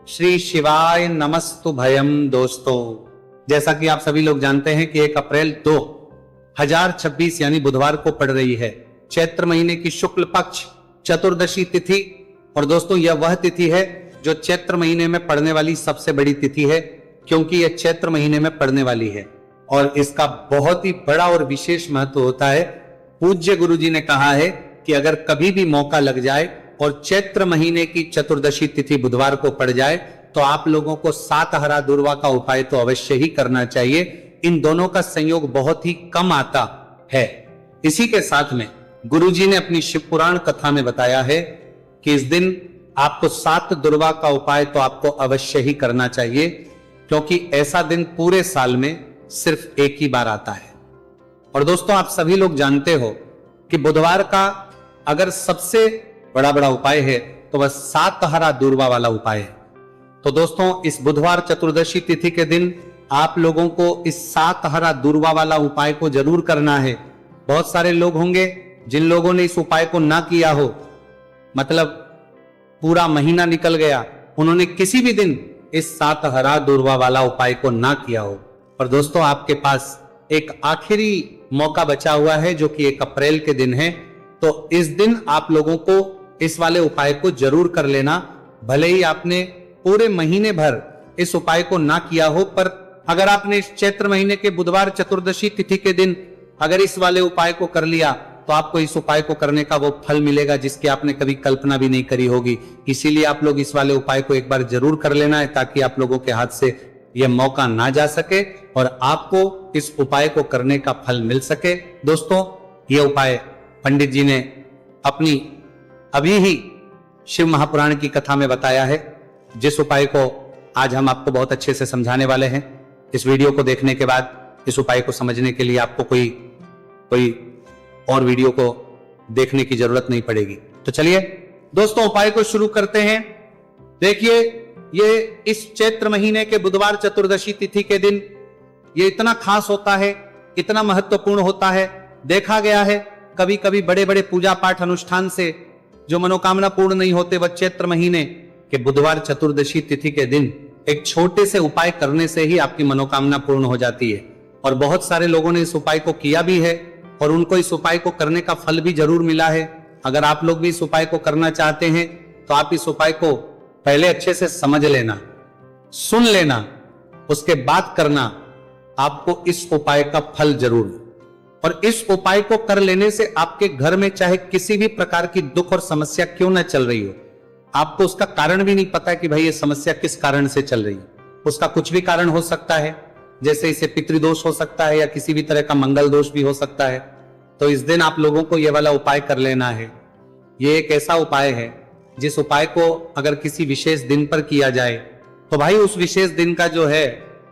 श्री शिवाय नमस्तु भयम। दोस्तों, जैसा कि आप सभी लोग जानते हैं कि 1 अप्रैल 2026 यानी बुधवार को पड़ रही है चैत्र महीने की शुक्ल पक्ष चतुर्दशी तिथि। और दोस्तों, यह वह तिथि है जो चैत्र महीने में पड़ने वाली सबसे बड़ी तिथि है, क्योंकि यह चैत्र महीने में पड़ने वाली है और इसका बहुत ही बड़ा और विशेष महत्व होता है। पूज्य गुरु जी ने कहा है कि अगर कभी भी मौका लग जाए और चैत्र महीने की चतुर्दशी तिथि बुधवार को पड़ जाए तो आप लोगों को 7 हरा दुर्वा का उपाय तो अवश्य ही करना चाहिए। इन दोनों का संयोग बहुत ही कम आता है। इसी के साथ में गुरुजी ने अपनी शिव पुराण कथा में बताया है कि इस दिन आपको 7 दुर्वा का उपाय तो आपको अवश्य ही करना चाहिए, क्योंकि ऐसा दिन पूरे साल में सिर्फ एक ही बार आता है। और दोस्तों, आप सभी लोग जानते हो कि बुधवार का अगर सबसे बड़ा उपाय है तो वह 7 हरा दुर्वा वाला उपाय है। तो दोस्तों, इस बुधवार चतुर्दशी तिथि के दिन आप लोगों को इस 7 हरा दुर्वा वाला उपाय को जरूर करना है। बहुत सारे लोग होंगे जिन लोगों ने इस उपाय को ना किया हो, मतलब पूरा महीना निकल गया, उन्होंने किसी भी दिन इस 7 हरा दुर्वा वाला उपाय को ना किया हो। और दोस्तों, आपके पास एक आखिरी मौका बचा हुआ है जो कि 1 अप्रैल के दिन है। तो इस दिन आप लोगों को इस वाले उपाय को जरूर कर लेना। भले ही आपने पूरे महीने भर इस उपाय को ना किया हो, पर अगर आपने इस चैत्र महीने के बुधवार चतुर्दशी तिथि के दिन अगर इस वाले उपाय को कर लिया तो आपको इस उपाय को करने का वो फल मिलेगा जिसकी आपने कभी कल्पना भी नहीं करी होगी। इसीलिए आप लोग इस वाले उपाय को एक बार जरूर कर लेना है, ताकि आप लोगों के हाथ से यह मौका ना जा सके और आपको इस उपाय को करने का फल मिल सके। दोस्तों, यह उपाय पंडित जी ने अपनी अभी ही शिव महापुराण की कथा में बताया है, जिस उपाय को आज हम आपको बहुत अच्छे से समझाने वाले हैं। इस वीडियो को देखने के बाद इस उपाय को समझने के लिए आपको कोई और वीडियो को देखने की जरूरत नहीं पड़ेगी। तो चलिए दोस्तों, उपाय को शुरू करते हैं। देखिए, ये इस चैत्र महीने के बुधवार चतुर्दशी तिथि के दिन ये इतना खास होता है, इतना महत्वपूर्ण होता है। देखा गया है कभी कभी बड़े बड़े पूजा पाठ अनुष्ठान से जो मनोकामना पूर्ण नहीं होते, वह चैत्र महीने के बुधवार चतुर्दशी तिथि के दिन एक छोटे से उपाय करने से ही आपकी मनोकामना पूर्ण हो जाती है। और बहुत सारे लोगों ने इस उपाय को किया भी है और उनको इस उपाय को करने का फल भी जरूर मिला है। अगर आप लोग भी इस उपाय को करना चाहते हैं तो आप इस उपाय को पहले अच्छे से समझ लेना, सुन लेना, उसके बाद करना। आपको इस उपाय का फल जरूर, और इस उपाय को कर लेने से आपके घर में चाहे किसी भी प्रकार की दुख और समस्या क्यों ना चल रही हो, आपको उसका कारण भी नहीं पता है कि भाई ये समस्या किस कारण से चल रही है। उसका कुछ भी कारण हो सकता है, जैसे इसे पितृदोष हो सकता है या किसी भी तरह का मंगल दोष भी हो सकता है। तो इस दिन आप लोगों को यह वाला उपाय कर लेना है। ये एक ऐसा उपाय है जिस उपाय को अगर किसी विशेष दिन पर किया जाए तो भाई उस विशेष दिन का जो है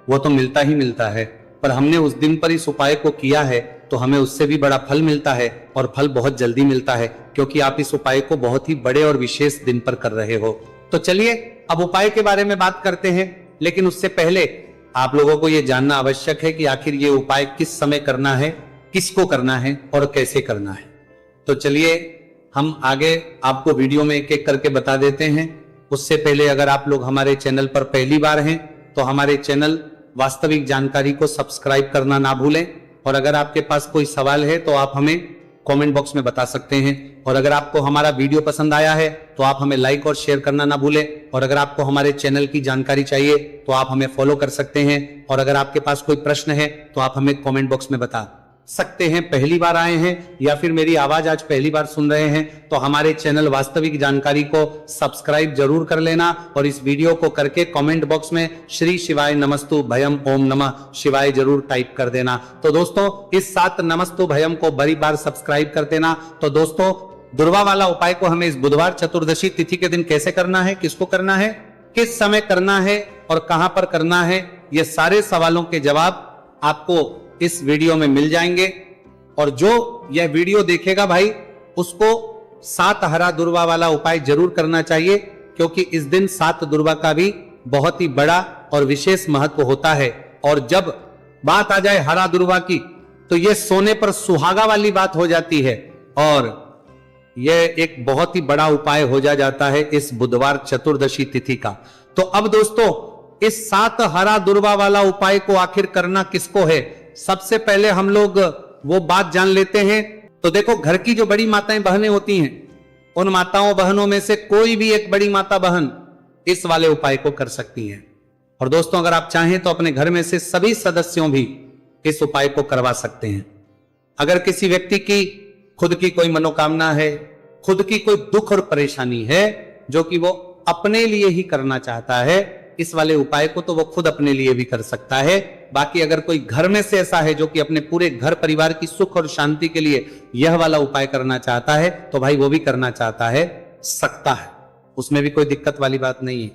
वो तो मिलता ही मिलता है, पर हमने उस दिन पर इस उपाय को किया है तो हमें उससे भी बड़ा फल मिलता है, और फल बहुत जल्दी मिलता है, क्योंकि आप इस उपाय को बहुत ही बड़े और विशेष दिन पर कर रहे हो। तो चलिए अब उपाय के बारे में बात करते हैं, लेकिन उससे पहले आप लोगों को यह जानना आवश्यक है कि आखिर ये उपाय किस समय करना है, किसको करना है और कैसे करना है। तो चलिए हम आगे आपको वीडियो में एक एक करके बता देते हैं। उससे पहले अगर आप लोग हमारे चैनल पर पहली बार हैं तो हमारे चैनल वास्तविक जानकारी को सब्सक्राइब करना ना भूलें, और अगर आपके पास कोई सवाल है तो आप हमें कमेंट बॉक्स में बता सकते हैं। और अगर आपको हमारा वीडियो पसंद आया है तो आप हमें लाइक और शेयर करना ना भूलें। और अगर आपको हमारे चैनल की जानकारी चाहिए तो आप हमें फॉलो कर सकते हैं। और अगर आपके पास कोई प्रश्न है तो आप हमें कमेंट बॉक्स में बता सकते हैं। पहली बार आए हैं या फिर मेरी आवाज आज पहली बार सुन रहे हैं तो हमारे चैनल वास्तविक जानकारी को सब्सक्राइब जरूर कर लेना, और इस वीडियो को करके कमेंट बॉक्स में श्री शिवाय नमस्तु भयम ओम नमः शिवाय जरूर टाइप कर देना। तो दोस्तों, इस 7 नमस्तु भयम को बड़ी बार सब्सक्राइब कर देना। तो दोस्तों, दुर्वा वाला उपाय को हमें इस बुधवार चतुर्दशी तिथि के दिन कैसे करना है, किसको करना है, किस समय करना है और कहां पर करना है, ये सारे सवालों के जवाब आपको इस वीडियो में मिल जाएंगे। और जो यह वीडियो देखेगा भाई, उसको 7 हरा दुर्वा वाला उपाय जरूर करना चाहिए, क्योंकि इस दिन 7 दुर्वा का भी बहुत ही बड़ा और विशेष महत्व होता है। और जब बात आ जाए हरा दुर्वा की तो यह सोने पर सुहागा वाली बात हो जाती है, और यह एक बहुत ही बड़ा उपाय हो जाता है इस बुधवार चतुर्दशी तिथि का। तो अब दोस्तों इस 7 हरा दुर्वा वाला उपाय को आखिर करना किसको है, सबसे पहले हम लोग वो बात जान लेते हैं। तो देखो, घर की जो बड़ी माताएं बहनें होती हैं, उन माताओं बहनों में से कोई भी एक बड़ी माता बहन इस वाले उपाय को कर सकती हैं। और दोस्तों अगर आप चाहें तो अपने घर में से सभी सदस्यों भी इस उपाय को करवा सकते हैं। अगर किसी व्यक्ति की खुद की कोई मनोकामना है, खुद की कोई दुख और परेशानी है जो कि वो अपने लिए ही करना चाहता है, इस वाले उपाय को तो वो खुद अपने लिए भी कर सकता है। बाकी अगर कोई घर में से ऐसा है जो कि अपने पूरे घर परिवार की सुख और शांति के लिए यह वाला उपाय करना चाहता है, तो भाई वो भी करना चाहता है, सकता है, उसमें भी कोई दिक्कत वाली बात नहीं है।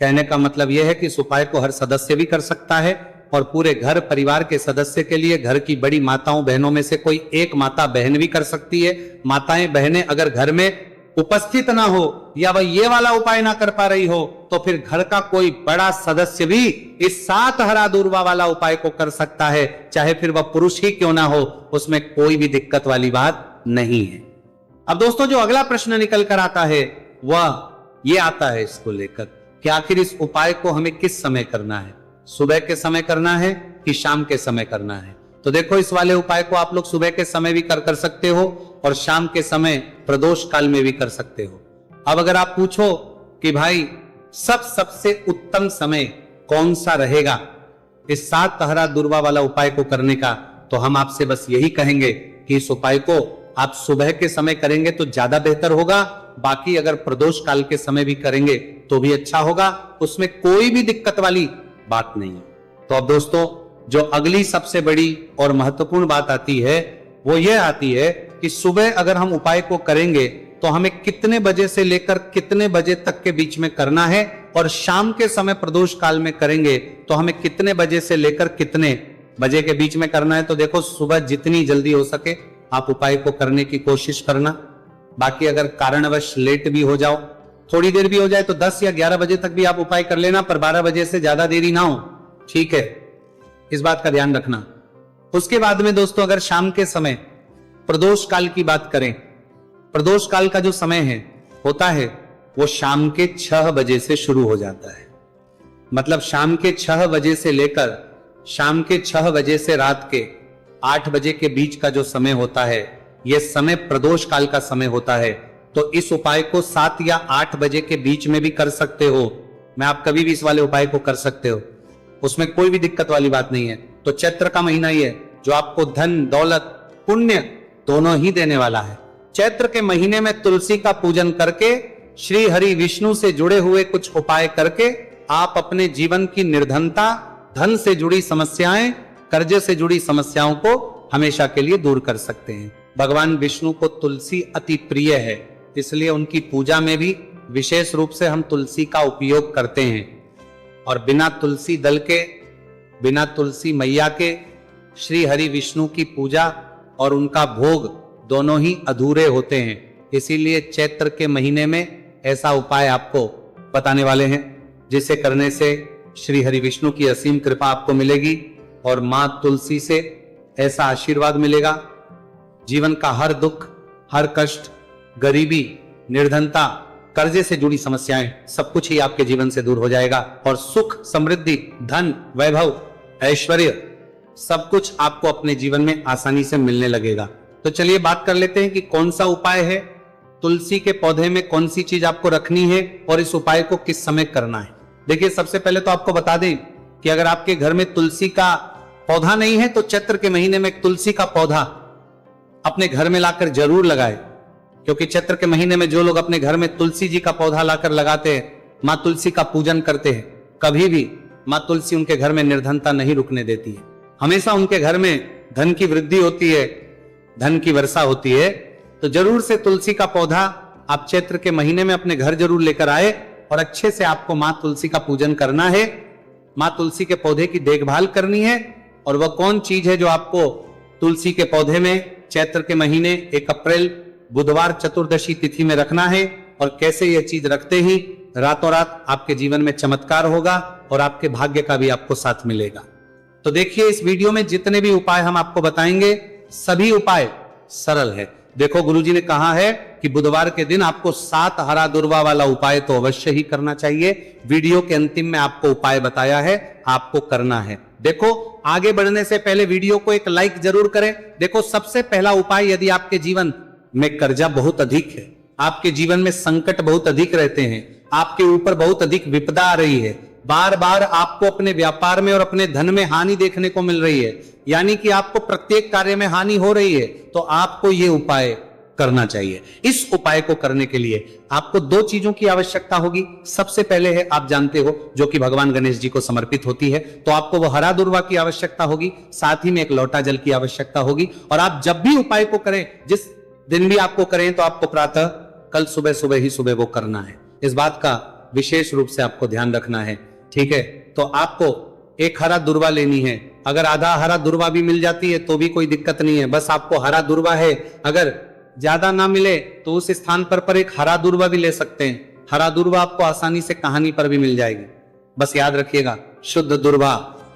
कहने का मतलब यह है कि इस उपाय को हर सदस्य भी कर सकता है और पूरे घर परिवार के सदस्य के लिए घर की बड़ी माताओं बहनों में से कोई एक माता बहन भी कर सकती है। माताएं बहनें अगर घर में उपस्थित ना हो या वह ये वाला उपाय ना कर पा रही हो, तो फिर घर का कोई बड़ा सदस्य भी इस 7 हरा दूर्वा वाला उपाय को कर सकता है, चाहे फिर वह पुरुष ही क्यों ना हो, उसमें कोई भी दिक्कत वाली बात नहीं है। अब दोस्तों जो अगला प्रश्न निकल कर आता है वह ये आता है इसको लेकर कि आखिर इस उपाय को हमें किस समय करना है, सुबह के समय करना है कि शाम के समय करना है। तो देखो, इस वाले उपाय को आप लोग सुबह के समय भी कर सकते हो और शाम के समय प्रदोष काल में भी कर सकते हो। अब अगर आप पूछो कि भाई सबसे उत्तम समय कौन सा रहेगा इस 7 हरा दुर्वा वाला उपाय को करने का, तो हम आपसे बस यही कहेंगे कि इस उपाय को आप सुबह के समय करेंगे तो ज्यादा बेहतर होगा। बाकी अगर प्रदोष काल के समय भी करेंगे तो भी अच्छा होगा, उसमें कोई भी दिक्कत वाली बात नहीं है। तो अब दोस्तों जो अगली सबसे बड़ी और महत्वपूर्ण बात आती है वो यह आती है कि सुबह अगर हम उपाय को करेंगे तो हमें कितने बजे से लेकर कितने बजे तक के बीच में करना है, और शाम के समय प्रदोष काल में करेंगे तो हमें कितने बजे से लेकर कितने बजे के बीच में करना है। तो देखो, सुबह जितनी जल्दी हो सके आप उपाय को करने की कोशिश करना। बाकी अगर कारणवश लेट भी हो जाओ, थोड़ी देर भी हो जाए, तो 10 या 11 बजे तक भी आप उपाय कर लेना, पर 12 बजे से ज्यादा देरी ना हो, ठीक है, इस बात का ध्यान रखना। उसके बाद में दोस्तों अगर शाम के समय प्रदोष काल की बात करें, प्रदोष काल का जो समय है होता है वो शाम के 6 बजे से शुरू हो जाता है। मतलब शाम के 6 बजे से लेकर शाम के 6 बजे से रात के 8 बजे के बीच का जो समय होता है, यह समय प्रदोष काल का समय होता है। तो इस उपाय को 7 या 8 बजे के बीच में भी कर सकते हो। मैं आप कभी भी इस वाले उपाय को कर सकते हो, उसमें कोई भी दिक्कत वाली बात नहीं है। तो चैत्र का महीना ही है जो आपको धन दौलत पुण्य दोनों ही देने वाला है। चैत्र के महीने में तुलसी का पूजन करके, श्री हरि विष्णु से जुड़े हुए कुछ उपाय करके आप अपने जीवन की निर्धनता, धन से जुड़ी समस्याएं, कर्जे से जुड़ी समस्याओं को हमेशा के लिए दूर कर सकते हैं। भगवान विष्णु को तुलसी अति प्रिय है, इसलिए उनकी पूजा में भी विशेष रूप से हम तुलसी का उपयोग करते हैं। और बिना तुलसी दल के, बिना तुलसी मैया के श्री हरि विष्णु की पूजा और उनका भोग दोनों ही अधूरे होते हैं। इसीलिए चैत्र के महीने में ऐसा उपाय आपको बताने वाले हैं जिसे करने से श्री हरि विष्णु की असीम कृपा आपको मिलेगी और मां तुलसी से ऐसा आशीर्वाद मिलेगा, जीवन का हर दुख, हर कष्ट, गरीबी, निर्धनता, कर्जे से जुड़ी समस्याएं, सब कुछ ही आपके जीवन से दूर हो जाएगा और सुख, समृद्धि, धन, वैभव, ऐश्वर्य सब कुछ आपको अपने जीवन में आसानी से मिलने लगेगा। तो चलिए बात कर लेते हैं कि कौन सा उपाय है, तुलसी के पौधे में कौन सी चीज आपको रखनी है और इस उपाय को किस समय करना है। देखिए, सबसे पहले तो आपको बता दें कि अगर आपके घर में तुलसी का पौधा नहीं है तो चैत्र के महीने में तुलसी का पौधा अपने घर में लाकर जरूर लगाए, क्योंकि चैत्र के महीने में जो लोग अपने घर में तुलसी जी का पौधा लाकर लगाते हैं, मां तुलसी का पूजन करते हैं, कभी भी मां तुलसी उनके घर में निर्धनता नहीं रुकने देती है। हमेशा उनके घर में धन की वृद्धि होती है, धन की वर्षा होती है। तो जरूर से तुलसी का पौधा आप चैत्र के महीने में अपने घर जरूर लेकर आए और अच्छे से आपको मां तुलसी का पूजन करना है, मां तुलसी के पौधे की देखभाल करनी है। और वह कौन चीज है जो आपको तुलसी के पौधे में चैत्र के महीने 1 अप्रैल बुधवार चतुर्दशी तिथि में रखना है, और कैसे यह चीज रखते ही रातों रात आपके जीवन में चमत्कार होगा और आपके भाग्य का भी आपको साथ मिलेगा। तो देखिए, इस वीडियो में जितने भी उपाय हम आपको बताएंगे सभी उपाय सरल है। देखो, गुरुजी ने कहा है कि कि बुधवार के दिन आपको 7 हरा दुर्वा वाला उपाय तो अवश्य ही करना चाहिए। वीडियो के अंतिम में आपको उपाय बताया है, आपको करना है। देखो, आगे बढ़ने से पहले वीडियो को एक लाइक जरूर करें। देखो, सबसे पहला उपाय, यदि आपके जीवन में कर्जा बहुत अधिक है, आपके जीवन में संकट बहुत अधिक रहते हैं, आपके ऊपर बहुत अधिक विपदा आ रही है, बार बार आपको अपने व्यापार में और अपने धन में हानि देखने को मिल रही है, यानी कि आपको प्रत्येक कार्य में हानि हो रही है, तो आपको यह उपाय करना चाहिए। इस उपाय को करने के लिए आपको 2 चीजों की आवश्यकता होगी। सबसे पहले है, आप जानते हो, जो कि भगवान गणेश जी को समर्पित होती है, तो आपको वो हरा दुर्वा की आवश्यकता होगी, साथ ही में एक लोटा जल की आवश्यकता होगी। और आप जब भी उपाय को करें, जिस दिन भी आपको करें, तो आपको प्रातः कल सुबह सुबह वो करना है। इस बात का विशेष रूप से आपको ध्यान रखना है, ठीक है। तो आपको एक हरा दुर्वा लेनी है। अगर आधा हरा दुर्वा भी मिल जाती है तो भी कोई दिक्कत नहीं है, बस आपको हरा दुर्वा है। अगर ज्यादा ना मिले तो उस स्थान पर एक हरा दुर्वा भी ले सकते हैं। हरा दुर्वा आपको आसानी से कहानी पर भी मिल जाएगी। बस याद रखिएगा, शुद्ध दुर्वा,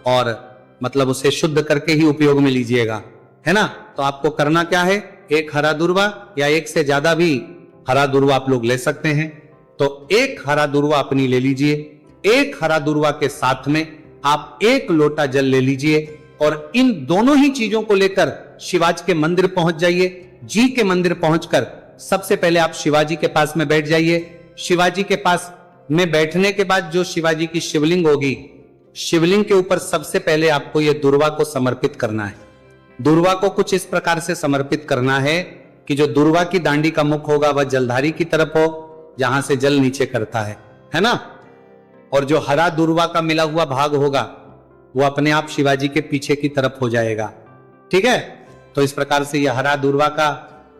और मतलब उसे शुद्ध करके ही उपयोग में लीजिएगा, है ना। तो आपको करना क्या है, एक हरा दुर्वा या एक से ज्यादा भी हरा दुर्वा आप लोग ले सकते हैं। तो एक हरा दुर्वा अपनी ले लीजिए। एक हरा दुर्वा के साथ में आप 1 लोटा जल ले लीजिए और इन दोनों ही चीजों को लेकर शिवाजी के मंदिर पहुंच जाइए। जी के मंदिर पहुंचकर सबसे पहले आप शिवाजी के पास में बैठ जाइए। शिवाजी के पास में बैठने के बाद जो शिवाजी की शिवलिंग होगी, शिवलिंग के ऊपर सबसे पहले आपको यह दुर्वा को समर्पित करना है। दुर्वा को कुछ इस प्रकार से समर्पित करना है कि जो दुर्वा की दांडी का मुख होगा वह जलधारी की तरफ हो, जहां से जल नीचे करता है ना। और जो हरा दुर्वा का मिला हुआ भाग होगा वो अपने आप शिवाजी के पीछे की तरफ हो जाएगा, ठीक है। तो इस प्रकार से यह हरा दुर्वा का,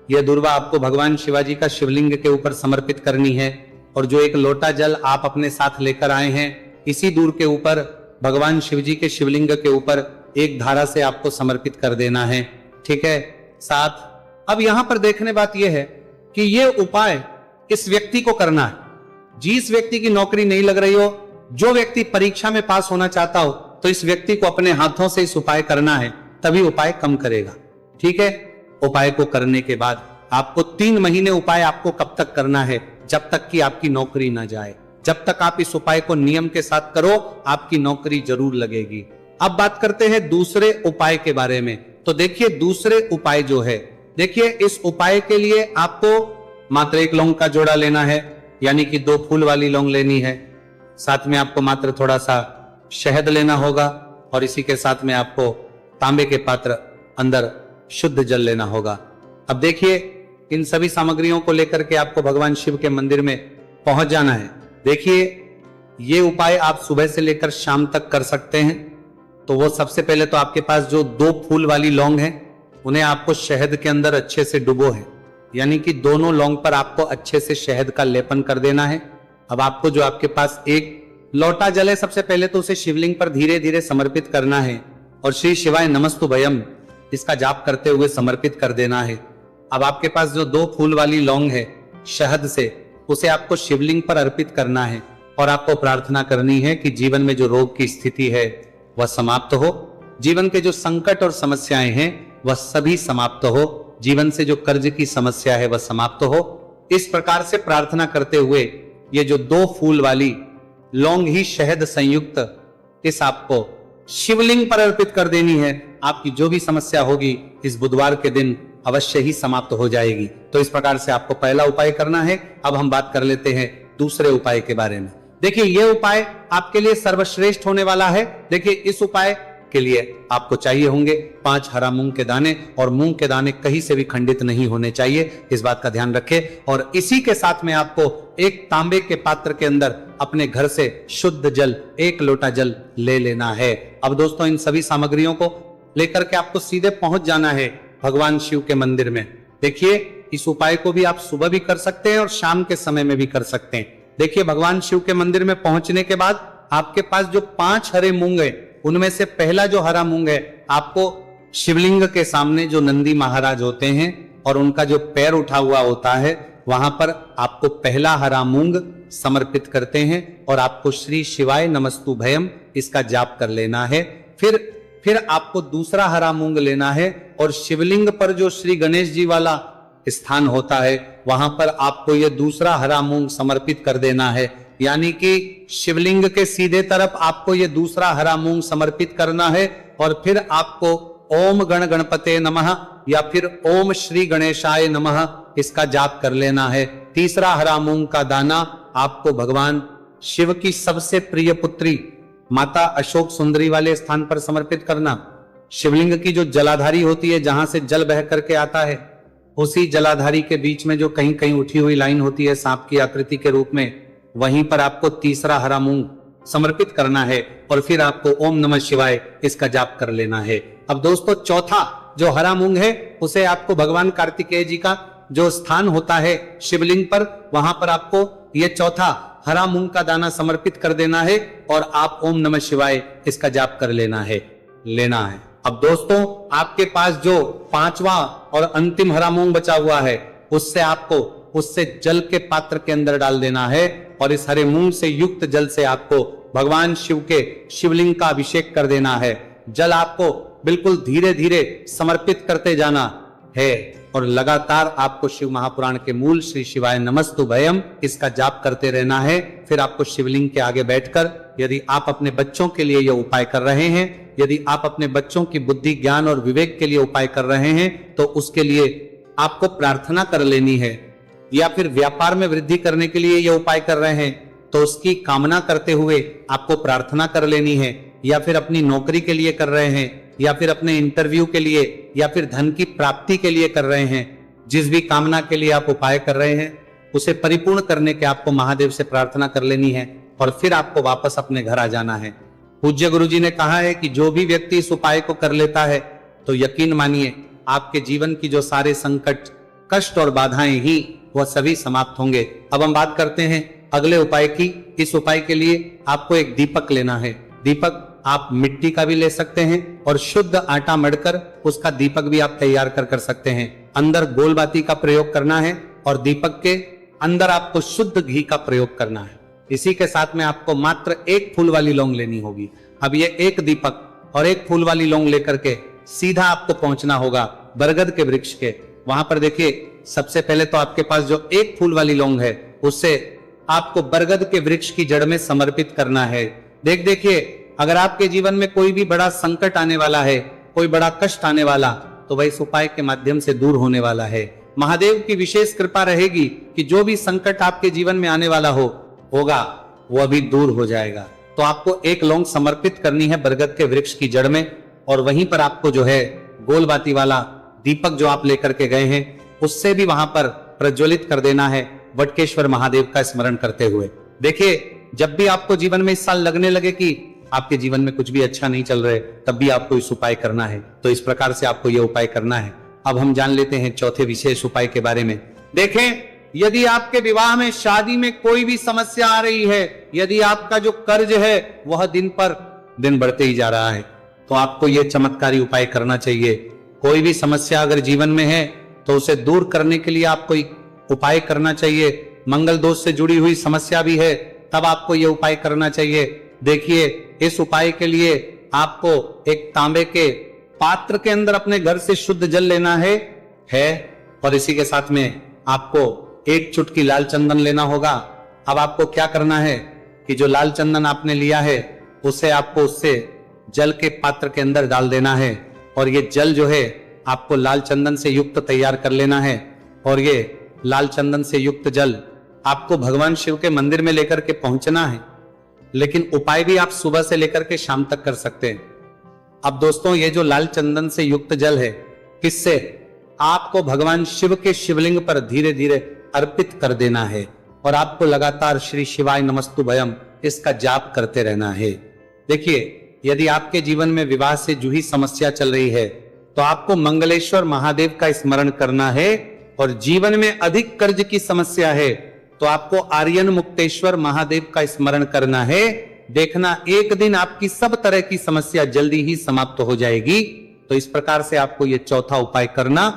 यह दुर्वा आपको भगवान शिवाजी का शिवलिंग के ऊपर समर्पित करनी है। और जो 1 लोटा जल आप अपने साथ लेकर आए हैं, इसी दूर के ऊपर भगवान शिवजी के शिवलिंग के ऊपर एक धारा से आपको समर्पित कर देना है, ठीक है। साथ अब यहां पर देखने बात यह है कि यह उपाय इस व्यक्ति को करना है जिस व्यक्ति की नौकरी नहीं लग रही हो, जो व्यक्ति परीक्षा में पास होना चाहता हो, तो इस व्यक्ति को अपने हाथों से इस उपाय करना है, तभी उपाय कम करेगा, ठीक है। उपाय को करने के बाद आपको 3 महीने उपाय आपको कब तक करना है, जब तक कि आपकी नौकरी ना जाए। जब तक आप इस उपाय को नियम के साथ करो, आपकी नौकरी जरूर लगेगी। अब बात करते हैं दूसरे उपाय के बारे में। तो देखिए, दूसरे उपाय जो है, देखिए इस उपाय के लिए आपको मात्र 1 लौंग का जोड़ा लेना है, यानी कि 2 फूल वाली लौंग लेनी है। साथ में आपको मात्र थोड़ा सा शहद लेना होगा और इसी के साथ में आपको तांबे के पात्र अंदर शुद्ध जल लेना होगा। अब देखिए, इन सभी सामग्रियों को लेकर के आपको भगवान शिव के मंदिर में पहुंच जाना है। देखिए, ये उपाय आप सुबह से लेकर शाम तक कर सकते हैं। तो वो सबसे पहले तो आपके पास जो 2 फूल वाली लौंग है, उन्हें आपको शहद के अंदर अच्छे से डुबो है, यानी कि दोनों लौंग पर आपको अच्छे से शहद का लेपन कर देना है। अब आपको जो आपके पास 1 लोटा जल है, सबसे पहले तो उसे शिवलिंग पर धीरे धीरे समर्पित करना है और श्री शिवाय नमस्तुभयम इसका जाप करते हुए समर्पित कर देना है। अब आपके पास जो 2 फूल वाली लौंग है शहद से, उसे आपको शिवलिंग पर अर्पित करना है और आपको प्रार्थना करनी है कि जीवन में जो रोग की स्थिति है वह समाप्त हो, जीवन के जो संकट और समस्याएं हैं वह सभी समाप्त हो, जीवन से जो कर्ज की समस्या है वह समाप्त हो। इस प्रकार से प्रार्थना करते हुए ये जो 2 फूल वाली लौंग ही शहद संयुक्त इस आपको शिवलिंग पर अर्पित कर देनी है। आपकी जो भी समस्या होगी इस बुधवार के दिन अवश्य ही समाप्त हो जाएगी। तो इस प्रकार से आपको पहला उपाय करना है। अब हम बात कर लेते हैं दूसरे उपाय के बारे में। देखिए, यह उपाय आपके लिए सर्वश्रेष्ठ होने वाला है। देखिए, इस उपाय के लिए आपको चाहिए होंगे 5 हरा मूंग के दाने, और मूंग के दाने कहीं से भी खंडित नहीं होने चाहिए, इस बात का ध्यान रखें। और इसी के साथ में आपको एक तांबे के पात्र के अंदर अपने घर से शुद्ध जल 1 लोटा जल ले लेना है। अब दोस्तों, इन सभी सामग्रियों को लेकर के आपको सीधे पहुंच जाना है भगवान शिव के मंदिर में। देखिए, इस उपाय को भी आप सुबह भी कर सकते हैं और शाम के समय में भी कर सकते हैं। देखिए, भगवान शिव के मंदिर में पहुंचने के बाद आपके पास जो 5 हरे मूंग है, उनमें से पहला जो हरा मूंग है, आपको शिवलिंग के सामने जो नंदी महाराज होते हैं और उनका जो पैर उठा हुआ होता है, वहां पर आपको पहला हरा मूंग समर्पित करते हैं और आपको श्री शिवाय नमस्तुभयम इसका जाप कर लेना है। फिर आपको दूसरा हरा मूंग लेना है और शिवलिंग पर जो श्री गणेश जी वाला स्थान होता है वहां पर आपको ये दूसरा हरा मूंग समर्पित कर देना है। यानी कि शिवलिंग के सीधे तरफ आपको ये दूसरा हरा मूंग समर्पित करना है और फिर आपको ओम गण गणपते नमः या फिर ओम श्री गणेशाय नमः इसका जाप कर लेना है। तीसरा हरा मूंग का दाना आपको भगवान शिव की सबसे प्रिय पुत्री माता अशोक सुंदरी वाले स्थान पर समर्पित करना। शिवलिंग की जो जलाधारी होती है, जहां से जल बह करके आता है, उसी जलाधारी के बीच में जो कहीं कहीं उठी हुई लाइन होती है सांप की आकृति के रूप में, वहीं पर आपको तीसरा हरा मूंग समर्पित करना है और फिर आपको ओम नमः शिवाय इसका जाप कर लेना है। अब दोस्तों, चौथा जो हरा मूंग है उसे आपको भगवान कार्तिकेय जी का जो स्थान होता है शिवलिंग पर, वहां पर आपको ये चौथा हरा मूंग का दाना समर्पित कर देना है और आप ओम नमः शिवाय इसका जाप कर लेना है। अब दोस्तों, आपके पास जो पांचवा और अंतिम हरा मूंग बचा हुआ है उससे जल के पात्र के अंदर डाल देना है और इस हरे मूंग से युक्त जल से आपको भगवान शिव के शिवलिंग का अभिषेक कर देना है। जल आपको बिल्कुल धीरे धीरे समर्पित करते जाना है और लगातार आपको शिव महापुराण के मूल श्री शिवाय नमस्तुभयम इसका जाप करते रहना है। फिर आपको शिवलिंग के आगे बैठकर, यदि आप अपने बच्चों के लिए यह उपाय कर रहे हैं, यदि आप अपने बच्चों की बुद्धि ज्ञान और विवेक के लिए उपाय कर रहे हैं, तो उसके लिए आपको प्रार्थना कर लेनी है। या फिर व्यापार में वृद्धि करने के लिए यह उपाय कर रहे हैं तो उसकी कामना करते हुए आपको प्रार्थना कर लेनी है। या फिर अपनी नौकरी के लिए कर रहे हैं, या फिर अपने इंटरव्यू के लिए, या फिर धन की प्राप्ति के लिए कर रहे हैं, जिस भी कामना के लिए आप उपाय कर रहे हैं उसे परिपूर्ण करने के आपको महादेव से प्रार्थना कर लेनी है और फिर आपको वापस अपने घर आ जाना है। पूज्य गुरु जी ने कहा है कि जो भी व्यक्ति इस उपाय को कर लेता है तो यकीन मानिए आपके जीवन की जो सारे संकट, कष्ट और बाधाएं ही वह सभी समाप्त होंगे। अब हम बात करते हैं अगले उपाय की। इस उपाय के लिए आपको एक दीपक लेना है। दीपक आप मिट्टी का भी ले सकते हैं और शुद्ध आटा मढ़कर उसका दीपक भी आप तैयार कर सकते हैं। अंदर गोल बाती का प्रयोग करना है और दीपक के अंदर आपको शुद्ध घी का प्रयोग करना है। इसी के साथ में आपको मात्र एक फूल वाली लौंग लेनी होगी। अब ये एक दीपक और एक फूल वाली लौंग लेकर के सीधा आपको पहुंचना होगा बरगद के वृक्ष के। वहां पर देखिए, सबसे पहले तो आपके पास जो एक फूल वाली लौंग है उससे आपको बरगद के वृक्ष की जड़ में समर्पित करना है। देखिए, अगर आपके जीवन में कोई भी बड़ा संकट आने वाला है, कोई बड़ा कष्ट आने वाला, तो वह इस उपाय के माध्यम से दूर होने वाला है। महादेव की विशेष कृपा रहेगी कि जो भी संकट आपके जीवन में आने वाला होगा वो अभी दूर हो जाएगा। तो आपको एक लौंग समर्पित करनी है बरगद के वृक्ष की जड़ में और वहीं पर आपको जो है गोल बाती वाला दीपक जो आप लेकर के गए हैं उससे भी वहां पर प्रज्वलित कर देना है वटकेश्वर महादेव का स्मरण करते हुए। देखिए, जब भी आपको जीवन में इस साल लगने लगे कि आपके जीवन में कुछ भी अच्छा नहीं चल रहे, तब भी आपको इस उपाय करना है। तो इस प्रकार से आपको यह उपाय करना है। अब हम जान लेते हैं चौथे विशेष उपाय के बारे में। देखें, यदि आपके विवाह में, शादी में कोई भी समस्या आ रही है, यदि आपका जो कर्ज है वह दिन पर दिन बढ़ते ही जा रहा है, तो आपको यह चमत्कारी उपाय करना चाहिए। कोई भी समस्या अगर जीवन में है तो उसे दूर करने के लिए आपको उपाय करना चाहिए। मंगल दोष से जुड़ी हुई समस्या भी है तब आपको यह उपाय करना चाहिए। देखिए, इस उपाय के लिए आपको एक तांबे के पात्र के अंदर अपने घर से शुद्ध जल लेना है और इसी के साथ में आपको एक चुटकी लाल चंदन लेना होगा। अब आपको क्या करना है कि जो लाल चंदन आपने लिया है उसे आपको उससे जल के पात्र के अंदर डाल देना है और ये जल जो है आपको लाल चंदन से युक्त तैयार कर लेना है और ये लाल चंदन से युक्त जल आपको भगवान शिव के मंदिर में लेकर के पहुंचना है। लेकिन उपाय भी आप सुबह से लेकर के शाम तक कर सकते हैं। अब दोस्तों, ये जो लाल चंदन से युक्त जल है, किससे आपको भगवान शिव के शिवलिंग पर धीरे धीरे अर्पित कर देना है और आपको लगातार श्री शिवाय नमस्तुभयम इसका जाप करते रहना है। देखिए, यदि आपके जीवन में विवाह से जुड़ी समस्या चल रही है तो आपको मंगलेश्वर महादेव का स्मरण करना है और जीवन में अधिक कर्ज की समस्या है तो आपको आर्यन मुक्तेश्वर महादेव का स्मरण करना है। देखना, एक दिन आपकी सब तरह की समस्या जल्दी ही समाप्त हो जाएगी। तो इस प्रकार से आपको यह चौथा उपाय करना